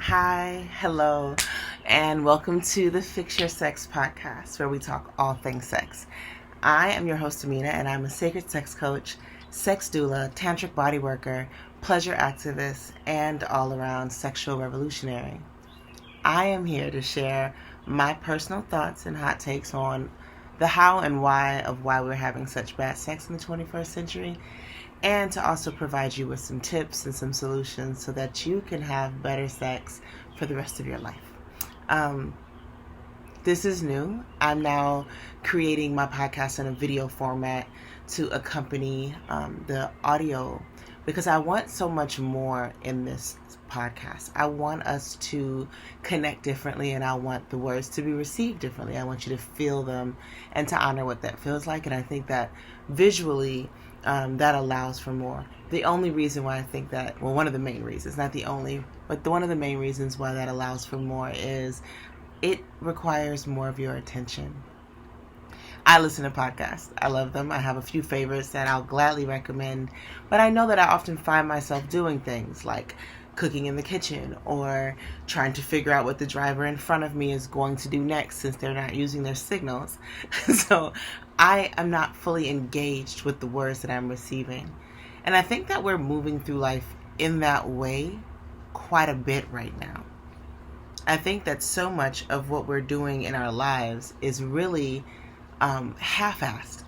Hi, hello, and welcome to the Fix Your Sex podcast, where we talk all things sex. I am your host, Amina, and I'm a sacred sex coach, sex doula, tantric body worker, pleasure activist, and all around sexual revolutionary. I am here to share my personal thoughts and hot takes on the how and why of why we're having such bad sex in the 21st century, and to also provide you with some tips and some solutions so that you can have better sex for the rest of your life. This is new. I'm now creating my podcast in a video format to accompany the audio because I want so much more in this podcast. I want us to connect differently, and I want the words to be received differently. I want you to feel them and to honor what that feels like. And I think that visually, that allows for more. The only reason why I think that, well, one of the main reasons, not the only, but one of the main reasons why that allows for more is it requires more of your attention. I listen to podcasts. I love them. I have a few favorites that I'll gladly recommend, but I know that I often find myself doing things like cooking in the kitchen or trying to figure out what the driver in front of me is going to do next since they're not using their signals. So I am not fully engaged with the words that I'm receiving. And I think that we're moving through life in that way quite a bit right now. I think that so much of what we're doing in our lives is really half-assed,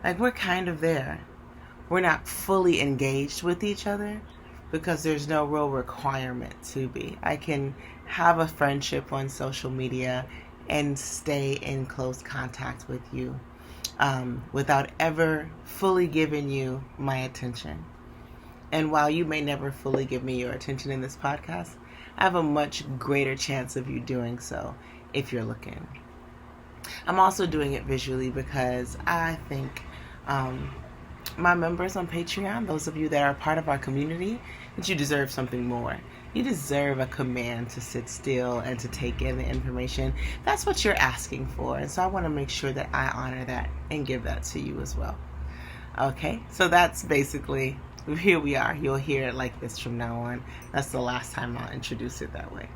Like we're kind of there. We're not fully engaged with each other because there's no real requirement to be. I can have a friendship on social media and stay in close contact with you without ever fully giving you my attention. And while you may never fully give me your attention in this podcast, I have a much greater chance of you doing so if you're looking. I'm also doing it visually because I think my members on Patreon, those of you that are part of our community, that you deserve something more. You deserve a command to sit still and to take in the information. That's what you're asking for. And so I want to make sure that I honor that and give that to you as well. Okay, so that's basically, here we are. You'll hear it like this from now on. That's the last time I'll introduce it that way.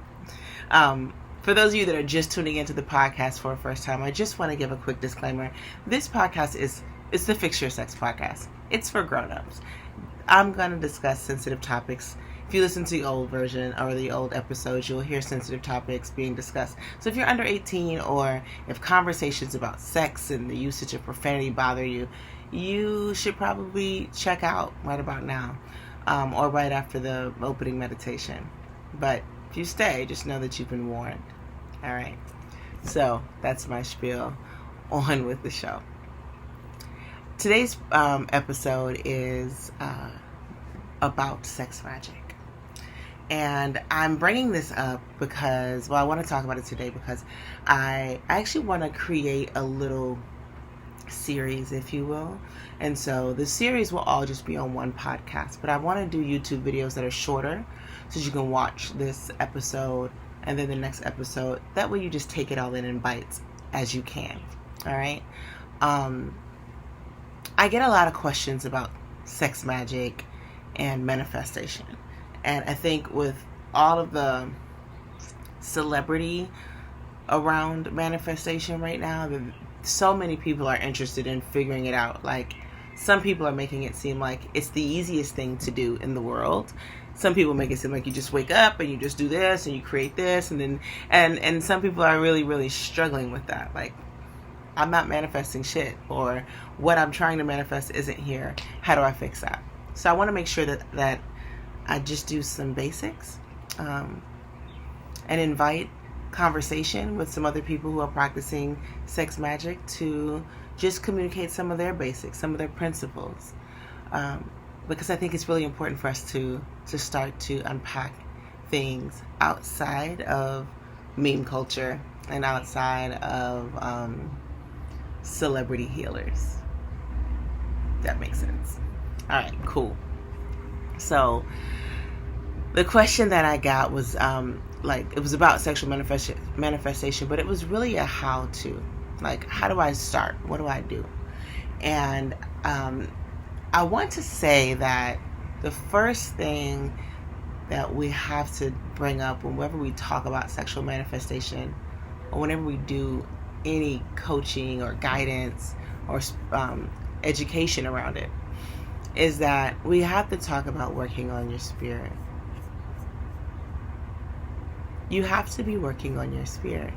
For those of you that are just tuning into the podcast for the first time, I just want to give a quick disclaimer. This podcast it's the Fix Your Sex podcast. It's for grown-ups. I'm going to discuss sensitive topics. If you listen to the old version or the old episodes, you'll hear sensitive topics being discussed. So if you're under 18 or if conversations about sex and the usage of profanity bother you, you should probably check out right about now or right after the opening meditation. But if you stay, just know that you've been warned. All right. So that's my spiel. On with the show. Today's episode is about sex magic. And I'm bringing this up because, I want to talk about it today because I actually want to create a little series, if you will. And so the series will all just be on one podcast, but I want to do YouTube videos that are shorter so you can watch this episode and then the next episode. That way you just take it all in bites as you can. All right. I get a lot of questions about sex magic and manifestation. And I think with all of the celebrity around manifestation right now, so many people are interested in figuring it out. Like, some people are making it seem like it's the easiest thing to do in the world. Some people make it seem like you just wake up and you just do this and you create this, and then and some people are really, really struggling with that. Like, I'm not manifesting shit, or what I'm trying to manifest isn't here. How do I fix that? So I want to make sure that I just do some basics and invite conversation with some other people who are practicing sex magic to just communicate some of their basics, some of their principles, because I think it's really important for us to start to unpack things outside of meme culture and outside of celebrity healers. That makes sense. All right, cool. So the question that I got was it was about sexual manifestation, but it was really a how-to. Like, how do I start? What do I do? And I want to say that the first thing that we have to bring up whenever we talk about sexual manifestation, or whenever we do any coaching or guidance or education around it, is that we have to talk about working on your spirit. You have to be working on your spirit.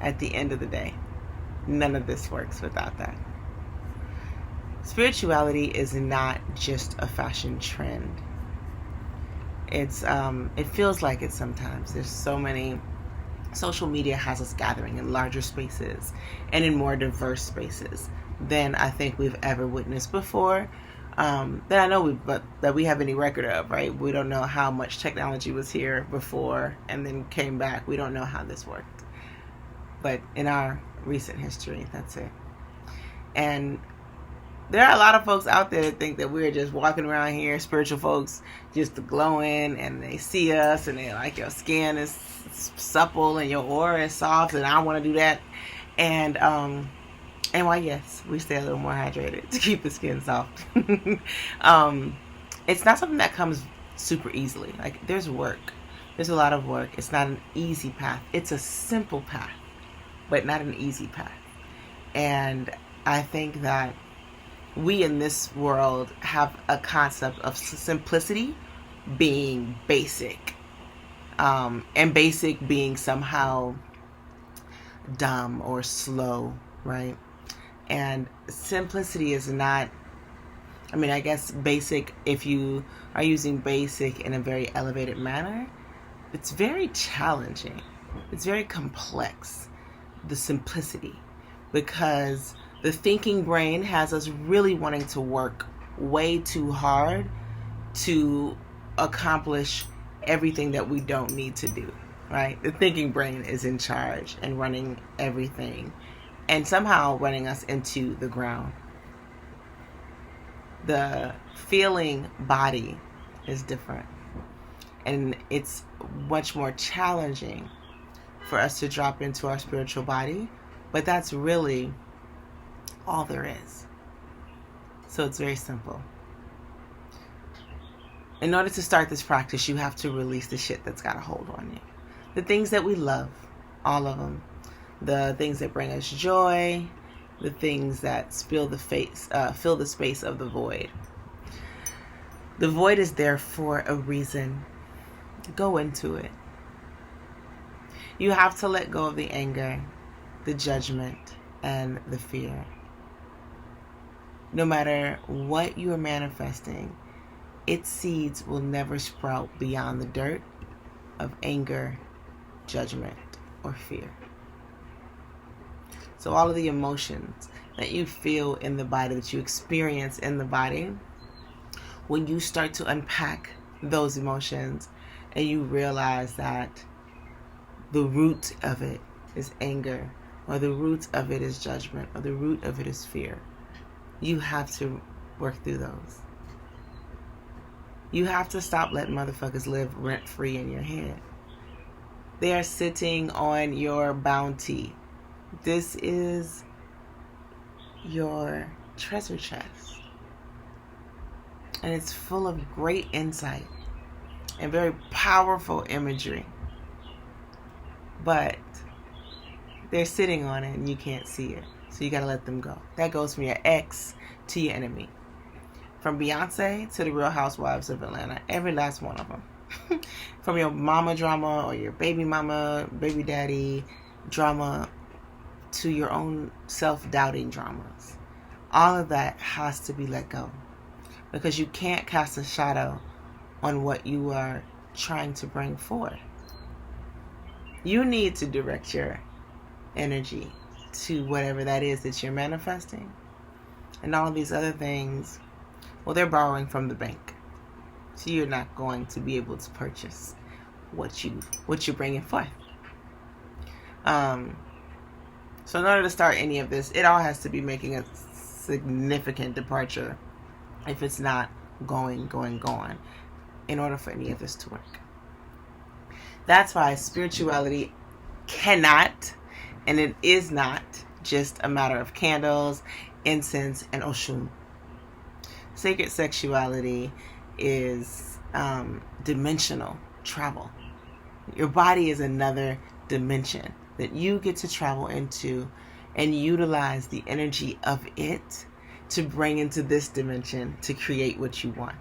At the end of the day, none of this works without that. Spirituality is not just a fashion trend. It feels like it sometimes. There's so many. Social media has us gathering in larger spaces and in more diverse spaces than I think we've ever witnessed before. That I know that we have any record of, right? We don't know how much technology was here before and then came back. We don't know how this worked. But in our recent history, that's it. And there are a lot of folks out there that think that we're just walking around here, spiritual folks, just glowing, and they see us and they're like, your skin is supple and your aura is soft, and I want to do that. And why, yes, we stay a little more hydrated to keep the skin soft. It's not something that comes super easily. Like, there's work. There's a lot of work. It's not an easy path. It's a simple path, but not an easy path. And I think that we in this world have a concept of simplicity being basic, and basic being somehow dumb or slow, right? And simplicity is not, I mean, I guess basic, if you are using basic in a very elevated manner, it's very challenging. It's very complex, the simplicity, because the thinking brain has us really wanting to work way too hard to accomplish everything that we don't need to do, right? The thinking brain is in charge and running everything, and somehow running us into the ground. The feeling body is different, and it's much more challenging for us to drop into our spiritual body, but that's really all there is. So it's very simple. In order to start this practice, you have to release the shit that's got a hold on you. The things that we love, all of them. The things that bring us joy, the things that fill the space of the void. The void is there for a reason. Go into it. You have to let go of the anger, the judgment, and the fear. No matter what you are manifesting, its seeds will never sprout beyond the dirt of anger, judgment, or fear. So all of the emotions that you feel in the body, that you experience in the body, when you start to unpack those emotions and you realize that the root of it is anger, or the root of it is judgment, or the root of it is fear, you have to work through those. You have to stop letting motherfuckers live rent-free in your head. They are sitting on your bounty. This is your treasure chest. And it's full of great insight and very powerful imagery. But they're sitting on it and you can't see it. So you got to let them go. That goes from your ex to your enemy. From Beyonce to the Real Housewives of Atlanta. Every last one of them. From your mama drama or your baby mama, baby daddy drama to your own self-doubting dramas. All of that has to be let go. Because you can't cast a shadow on what you are trying to bring forth. You need to direct your energy to whatever that is that you're manifesting. And all of these other things, well, they're borrowing from the bank. So you're not going to be able to purchase what you're bringing forth. So in order to start any of this, it all has to be making a significant departure. If it's not going, in order for any of this to work. That's why spirituality cannot, and it is not, just a matter of candles, incense, and Oshun. Sacred sexuality is dimensional travel. Your body is another dimension that you get to travel into and utilize the energy of it to bring into this dimension to create what you want.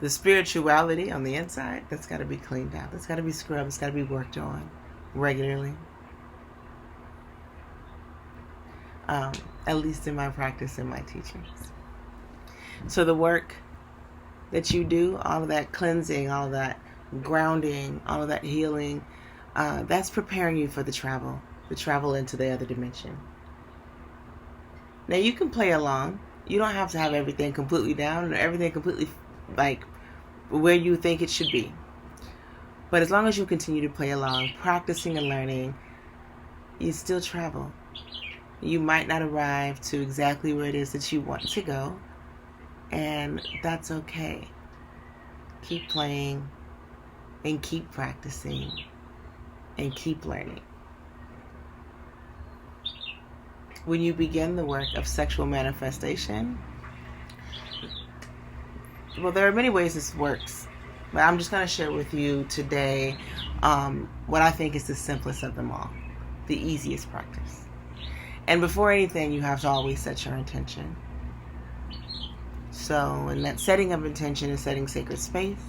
The spirituality on the inside, that's got to be cleaned out. That's got to be scrubbed. It's got to be worked on regularly. At least in my practice and my teachings. So the work that you do, all of that cleansing, all of that grounding, all of that healing, that's preparing you for the travel into the other dimension. Now you can play along. You don't have to have everything completely down or everything completely like where you think it should be. But as long as you continue to play along, practicing and learning, you still travel. You might not arrive to exactly where it is that you want to go, and that's okay. Keep playing and keep practicing and keep learning. When you begin the work of sexual manifestation, well, there are many ways this works, but I'm just going to share with you today what I think is the simplest of them all, the easiest practice. And before anything, you have to always set your intention. So, in that setting of intention is setting sacred space,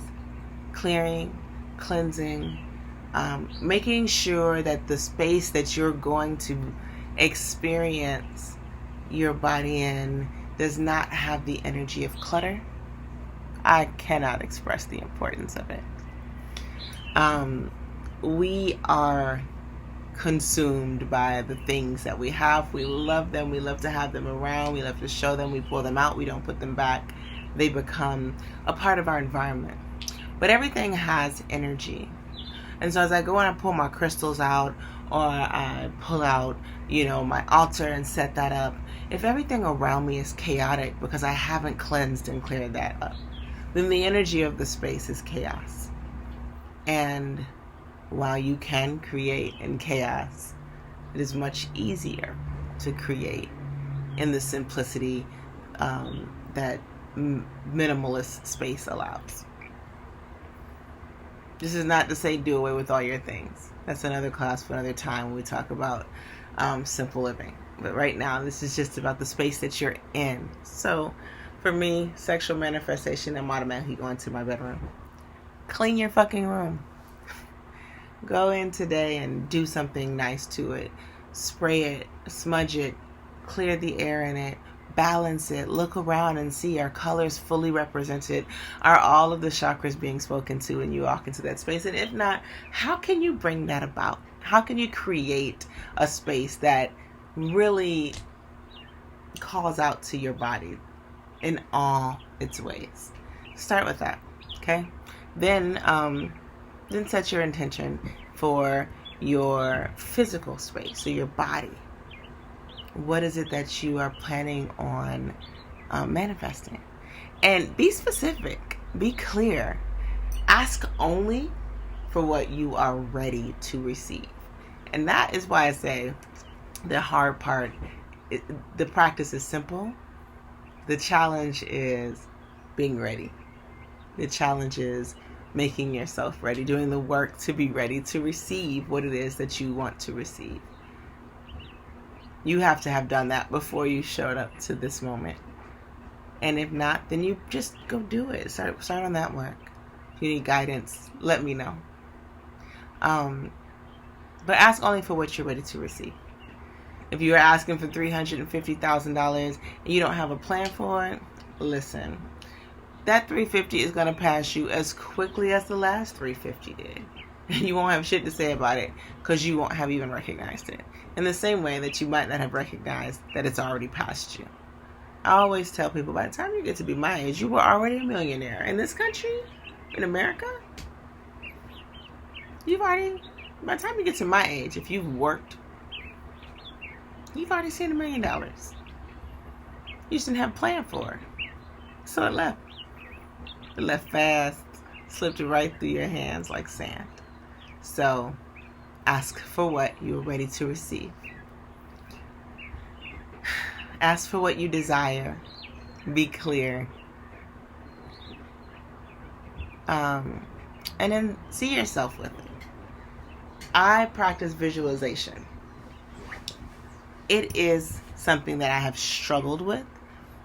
clearing, cleansing, making sure that the space that you're going to experience your body in does not have the energy of clutter. I cannot express the importance of it. We are consumed by the things that we have. We love them. We love to have them around. We love to show them. We pull them out. We don't put them back. They become a part of our environment. But everything has energy. And so as I go and I pull my crystals out, or I pull out, my altar and set that up, if everything around me is chaotic because I haven't cleansed and cleared that up, then the energy of the space is chaos. And while you can create in chaos, it is much easier to create in the simplicity that minimalist space allows. This is not to say do away with all your things. That's another class for another time when we talk about simple living. But right now, this is just about the space that you're in. So for me, sexual manifestation, I'm automatically going to my bedroom. Clean your fucking room. Go in today and do something nice to it. Spray it, smudge it, clear the air in it, balance it, look around and see, are colors fully represented? Are all of the chakras being spoken to when you walk into that space? And if not, how can you bring that about? How can you create a space that really calls out to your body in all its ways? Start with that, okay? Then set your intention for your physical space, so your body. What is it that you are planning on manifesting? And be specific, be clear. Ask only for what you are ready to receive. And that is why I say the hard part, the practice is simple. The challenge is being ready. The challenge is making yourself ready, doing the work to be ready to receive what it is that you want to receive. You have to have done that before you showed up to this moment. And if not, then you just go do it. Start on that work. If you need guidance, let me know. But ask only for what you're ready to receive. If you're asking for $350,000 and you don't have a plan for it, listen. That $350 is going to pass you as quickly as the last $350 did. And you won't have shit to say about it because you won't have even recognized it. In the same way that you might not have recognized that it's already passed you. I always tell people, by the time you get to be my age, you were already a millionaire. In this country, in America, by the time you get to my age, if you've worked, you've already seen $1 million. You just didn't have a plan for it. So it left. It left fast, slipped right through your hands like sand. So, ask for what you are ready to receive. Ask for what you desire. Be clear. and then see yourself with it. I practice visualization. It is something that I have struggled with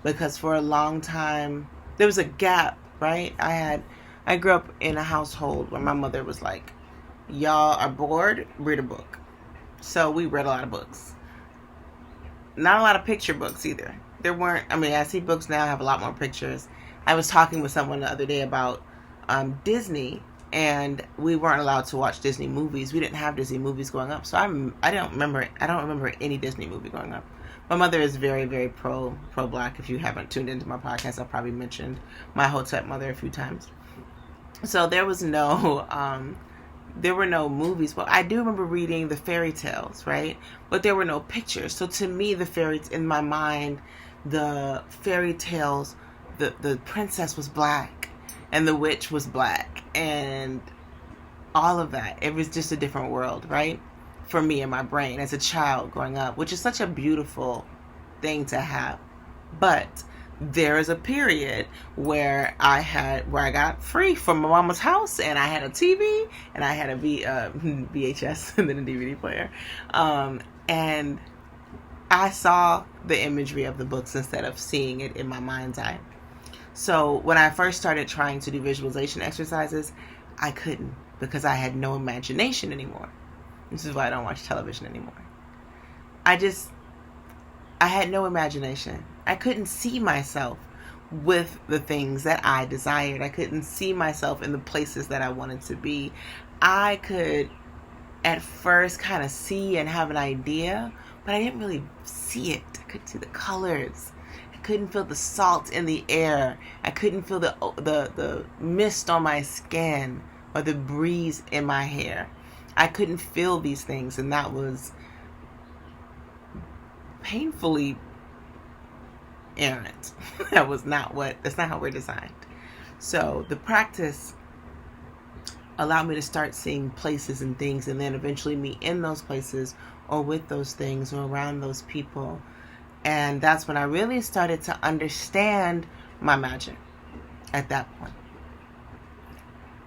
because for a long time there was a gap, right? I grew up in a household where my mother was like, y'all are bored, read a book. So we read a lot of books. Not a lot of picture books either. There weren't, I see books now have a lot more pictures. I was talking with someone the other day about Disney, and we weren't allowed to watch Disney movies. We didn't have Disney movies growing up, so I don't remember any Disney movie growing up. My mother is very, very pro black. If you haven't tuned into my podcast, I've probably mentioned my Hotep mother a few times. So there was there were no movies, but I do remember reading the fairy tales, right? But there were no pictures. So to me, in my mind, the fairy tales, the princess was black and the witch was black and all of that. It was just a different world, right? For me in my brain as a child growing up, which is such a beautiful thing to have. But there is a period where I got free from my mama's house, and I had a TV, and I had a VHS, and then a DVD player, and I saw the imagery of the books instead of seeing it in my mind's eye. So when I first started trying to do visualization exercises, I couldn't because I had no imagination anymore. This is why I don't watch television anymore. I had no imagination. I couldn't see myself with the things that I desired. I couldn't see myself in the places that I wanted to be. I could at first kind of see and have an idea, but I didn't really see it. I couldn't see the colors. I couldn't feel the salt in the air. I couldn't feel the mist on my skin or the breeze in my hair. I couldn't feel these things, and that was painfully errant. That's not how we're designed. So the practice allowed me to start seeing places and things, and then eventually me in those places or with those things or around those people. And that's when I really started to understand my magic at that point.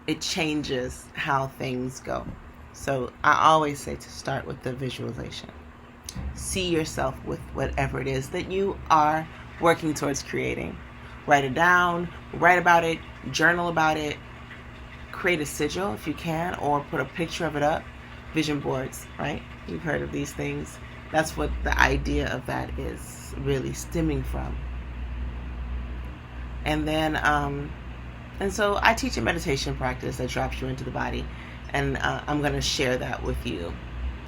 It changes how things go. So I always say to start with the visualization. See yourself with whatever it is that you are working towards creating. Write it down, write about it, journal about it, create a sigil if you can, or put a picture of it up. Vision boards, right? You've heard of these things. That's what the idea of that is really stemming from. And then, and so I teach a meditation practice that drops you into the body, and I'm going to share that with you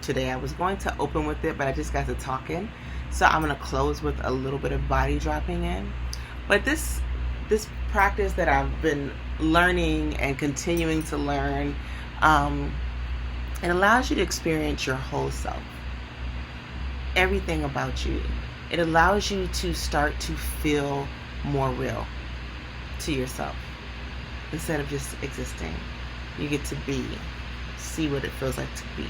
today. I was going to open with it, but I just got to talking, so I'm going to close with a little bit of body dropping in. But this practice that I've been learning and continuing to learn, it allows you to experience your whole self, everything about you. It allows you to start to feel more real to yourself instead of just existing. You get to see what it feels like to be.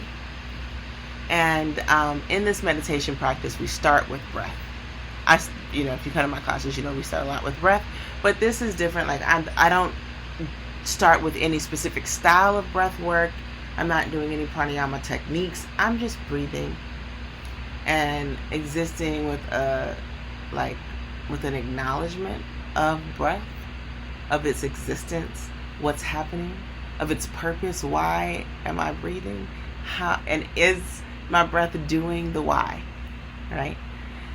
And in this meditation practice, we start with breath. If you come to my classes, we start a lot with breath. But this is different. Like I don't start with any specific style of breath work. I'm not doing any pranayama techniques. I'm just breathing and existing with an acknowledgement of breath, of its existence, what's happening, of its purpose. Why am I breathing? How, and is my breath doing the why? Right?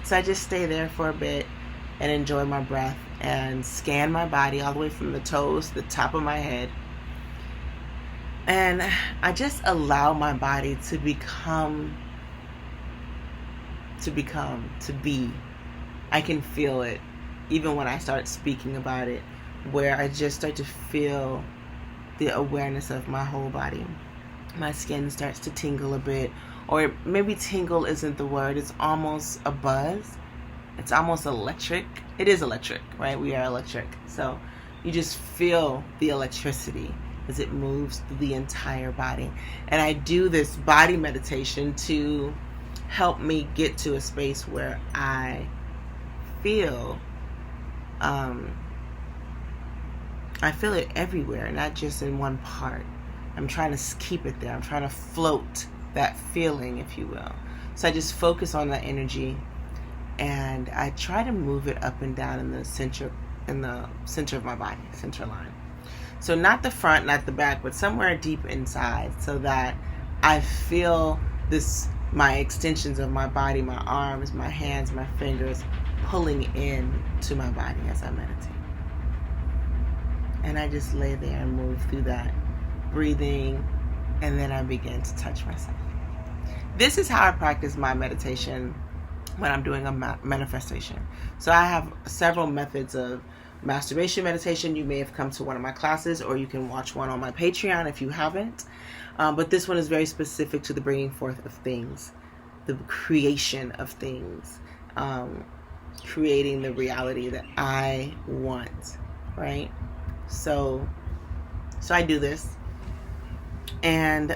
So I just stay there for a bit and enjoy my breath and scan my body all the way from the toes to the top of my head. And I just allow my body to be. I can feel it even when I start speaking about it, where I just start to feel the awareness of my whole body. My skin starts to tingle a bit, or maybe tingle isn't the word. It's almost a buzz. It's almost electric. It is electric, right? We are electric. So you just feel the electricity as it moves through the entire body. And I do this body meditation to help me get to a space where I feel I feel it everywhere, not just in one part. I'm trying to keep it there. I'm trying to float that feeling, if you will. So I just focus on that energy, and I try to move it up and down in the center of my body, center line. So not the front, not the back, but somewhere deep inside, so that I feel my extensions of my body, my arms, my hands, my fingers, pulling in to my body as I meditate. And I just lay there and move through that, breathing, and then I begin to touch myself. This is how I practice my meditation when I'm doing a manifestation. So I have several methods of masturbation meditation. You may have come to one of my classes, or you can watch one on my Patreon if you haven't. But this one is very specific to the bringing forth of things, the creation of things, creating the reality that I want, right? So I do this, and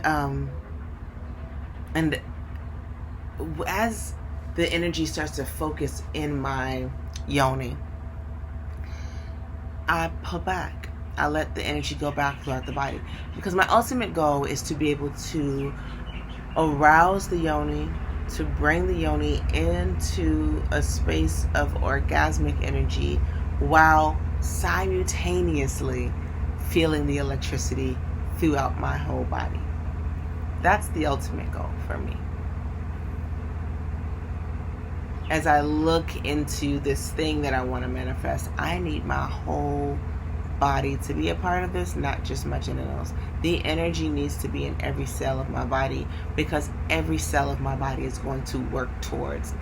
as the energy starts to focus in my yoni, I pull back. I let the energy go back throughout the body, because my ultimate goal is to be able to arouse the yoni, to bring the yoni into a space of orgasmic energy while simultaneously feeling the electricity throughout my whole body. That's the ultimate goal for me. As I look into this thing that I want to manifest, I need my whole body to be a part of this, not just my genitals. The energy needs to be in every cell of my body, because every cell of my body is going to work towards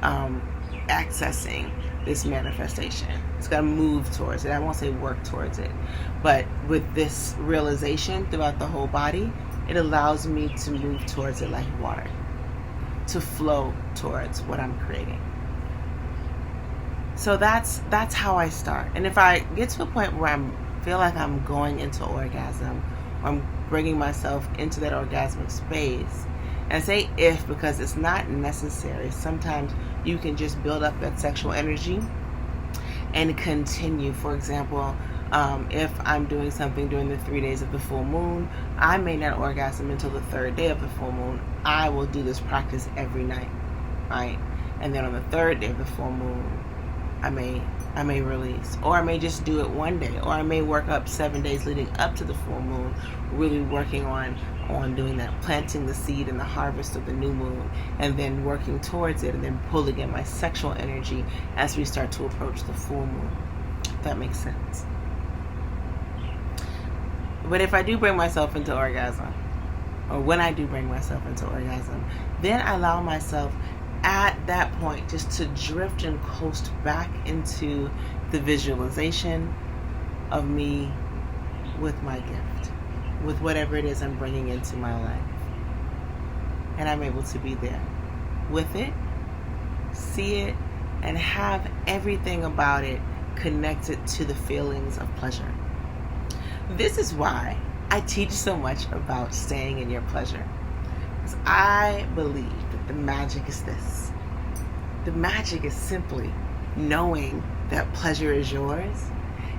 accessing this manifestation. It's going to move towards it. I won't say work towards it, but with this realization throughout the whole body, it allows me to move towards it like water, to flow towards what I'm creating. So that's how I start. And if I get to a point where I feel like I'm going into orgasm, or I'm bringing myself into that orgasmic space, and I say if because it's not necessary. Sometimes you can just build up that sexual energy and continue. For example, if I'm doing something during the 3 days of the full moon, I may not orgasm until the 3rd day of the full moon. I will do this practice every night, right? And then on the 3rd day of the full moon, I may release, or I may just do it one day, or I may work up 7 days leading up to the full moon, really working on doing that, planting the seed in the harvest of the new moon, and then working towards it, and then pulling in my sexual energy as we start to approach the full moon. If that makes sense. But if I do bring myself into orgasm, or when I do bring myself into orgasm, then I allow myself at that point just to drift and coast back into the visualization of me with my gift, with whatever it is I'm bringing into my life. And I'm able to be there with it, see it, and have everything about it connected to the feelings of pleasure. This is why I teach so much about staying in your pleasure. Because I believe that the magic is this. The magic is simply knowing that pleasure is yours.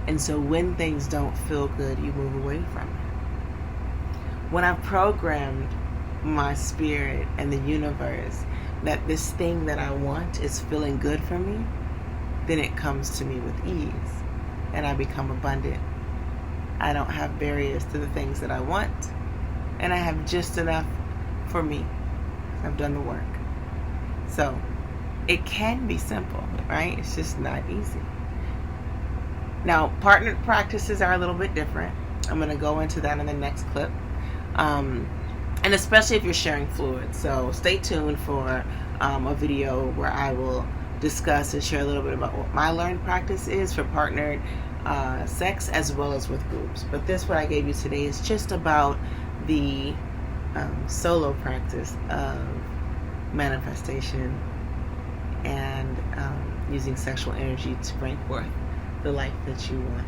And so when things don't feel good, you move away from it. When I've programmed my spirit and the universe that this thing that I want is feeling good for me, then it comes to me with ease. And I become abundant. I don't have barriers to the things that I want. And I have just enough for me. I've done the work. So it can be simple, right? It's just not easy. Now, partnered practices are a little bit different. I'm going to go into that in the next clip. And especially if you're sharing fluids. So stay tuned for a video where I will discuss and share a little bit about what my learned practice is for partnered sex as well as with groups. But this, what I gave you today, is just about the solo practice of manifestation and using sexual energy to bring forth the life that you want.